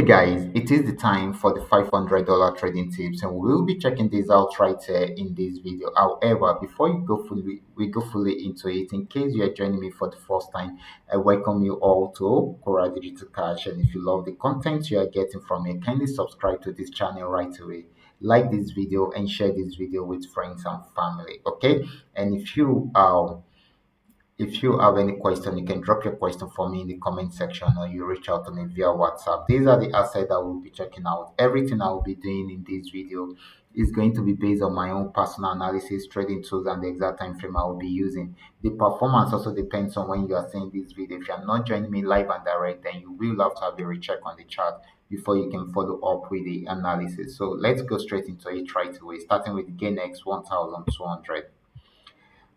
Guys, it is the time for the $500 trading tips, and we'll be checking this out right here in this video. However, before we go fully into it, in case you are joining me for the first time, I welcome you all to Qora Digital Cash. And if you love the content you are getting from me, kindly subscribe to this channel right away. Like this video and share this video with friends and family. Okay, and if you have any question, you can drop your question for me in the comment section or you reach out to me via WhatsApp. These are the assets that we'll be checking out. Everything I will be doing in this video is going to be based on my own personal analysis, trading tools, and the exact time frame I will be using. The performance also depends on when you are seeing this video. If you are not joining me live and direct, then you will have to have a recheck on the chart before you can follow up with the analysis. So let's go straight into it right away, starting with GainX 1200.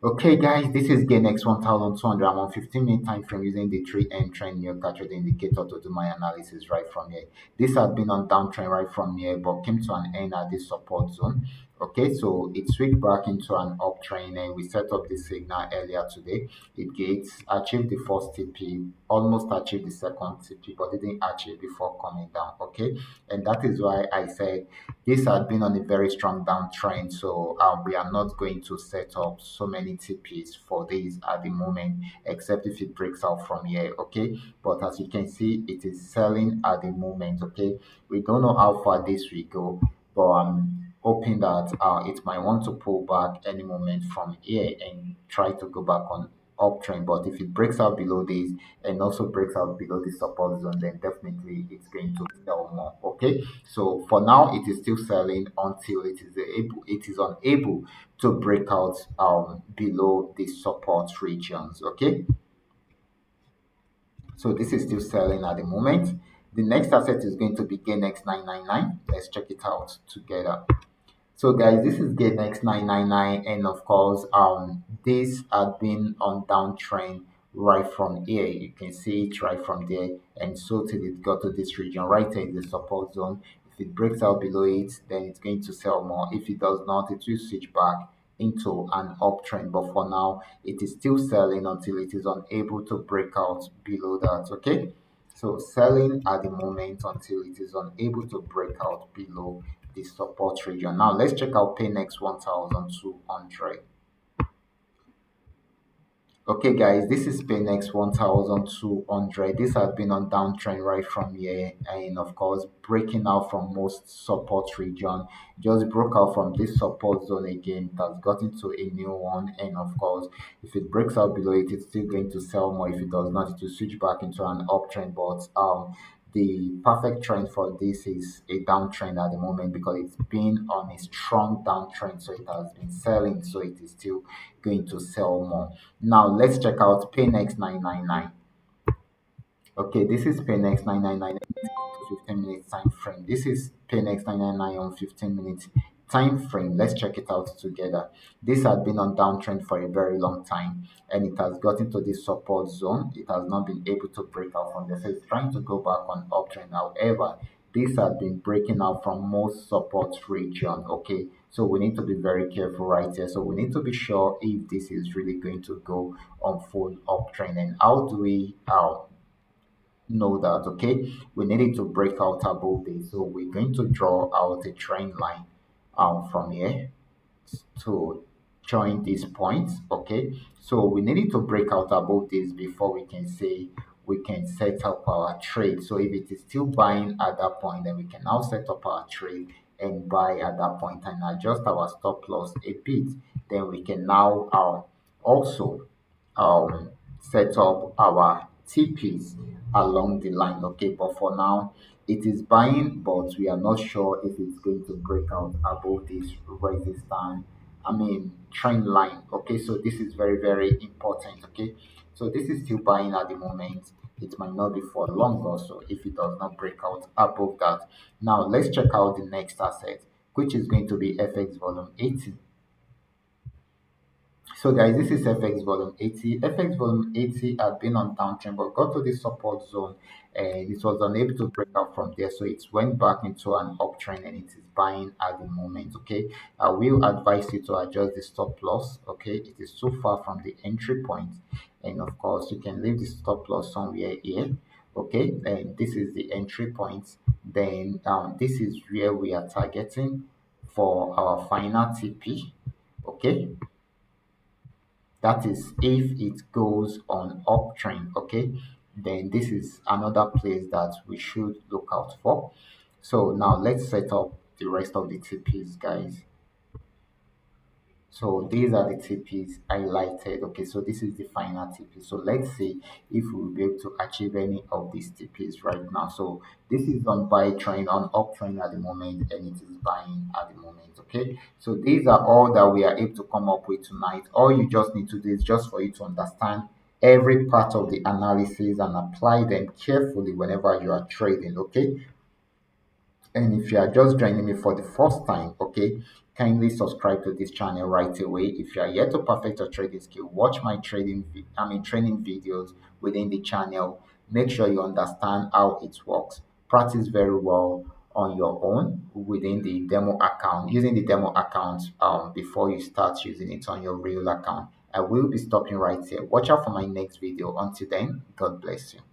Okay, guys, this is GainX 1200. I'm on 15-minute time frame using the 3M trend near captured indicator to do my analysis right from here. This has been on downtrend right from here, but came to an end at this support zone. Okay, so it switched back into an uptrend, and we set up this signal earlier today. It gets achieved the first TP, almost achieved the second TP, but didn't achieve before coming down. Okay, and that is why I said this had been on a very strong downtrend, so we are not going to set up so many TPs for this at the moment, except if it breaks out from here. Okay, but as you can see, it is selling at the moment. Okay, we don't know how far this will go, but I'm hoping that it might want to pull back any moment from here and try to go back on uptrend. But if it breaks out below this and also breaks out below the support zone, then definitely it's going to sell more. Okay, so for now it is still selling until it is unable to break out below the support regions. Okay, so this is still selling at the moment. The next asset is going to be GainX 999. Let's check it out together. So guys, this is GainX 999, and of course this had been on downtrend right from here. You can see it right from there, and so till it got to this region right here in the support zone. If it breaks out below it, then it's going to sell more. If it does not, it will switch back into an uptrend, but for now it is still selling until it is unable to break out below that. Okay, so selling at the moment until it is unable to break out below the support region. Now let's check out PayNext 1200. Okay, guys, this is PayNext 1200. This has been on downtrend right from here, and of course, breaking out from most support region. Just broke out from this support zone again. It has gotten to a new one, and of course, if it breaks out below it, it's still going to sell more. If it does not, it will switch back into an uptrend. But the perfect trend for this is a downtrend at the moment because it's been on a strong downtrend, so it has been selling, so it is still going to sell more. Now let's check out PayNext 999. Okay, this is PayNext 999 15 minutes time frame. This is PayNext 999 on 15 minutes time frame. Let's check it out together. This had been on downtrend for a very long time, and it has gotten to this support zone. It has not been able to break out from there, so it's trying to go back on uptrend. However, this has been breaking out from most support region. Okay, so we need to be very careful right here. So we need to be sure if this is really going to go on full uptrend, and how do we know that? Okay, we needed to break out above this, so we're going to draw out a trend line from here to join these points. Okay, so we needed to break out above this before we can say we can set up our trade. So if it is still buying at that point, then we can now set up our trade and buy at that point and adjust our stop loss a bit. Then we can now also set up our TPs along the line. Okay, but for now it is buying, but we are not sure if it's going to break out above this resistance, trend line. Okay, so this is very, very important. Okay, so this is still buying at the moment. It might not be for long also if it does not break out above that. Now let's check out the next asset, which is going to be FX volume 80. So guys, this is FX volume 80. FX volume 80 had been on downtrend but got to the support zone and it was unable to break out from there. So it went back into an uptrend and it is buying at the moment. Okay, I will advise you to adjust the stop loss. Okay, it is too far from the entry point, and of course you can leave the stop loss somewhere here. Okay, and this is the entry point. Then this is where we are targeting for our final TP. Okay, that is if it goes on uptrend. Okay, then this is another place that we should look out for. So now let's set up the rest of the TPs, guys. So these are the TPs highlighted. Okay, so this is the final TP. So let's see if we'll be able to achieve any of these TPs right now. So this is on buy trend, on uptrend at the moment, and it is buying at the moment. Okay, so these are all that we are able to come up with tonight. All you just need to do is just for you to understand every part of the analysis and apply them carefully whenever you are trading. Okay, and if you are just joining me for the first time, okay, kindly subscribe to this channel right away. If you are yet to perfect your trading skill, watch my training videos within the channel. Make sure you understand how it works. Practice very well on your own within the demo account, using the demo account before you start using it on your real account. I will be stopping right here. Watch out for my next video. Until then, God bless you.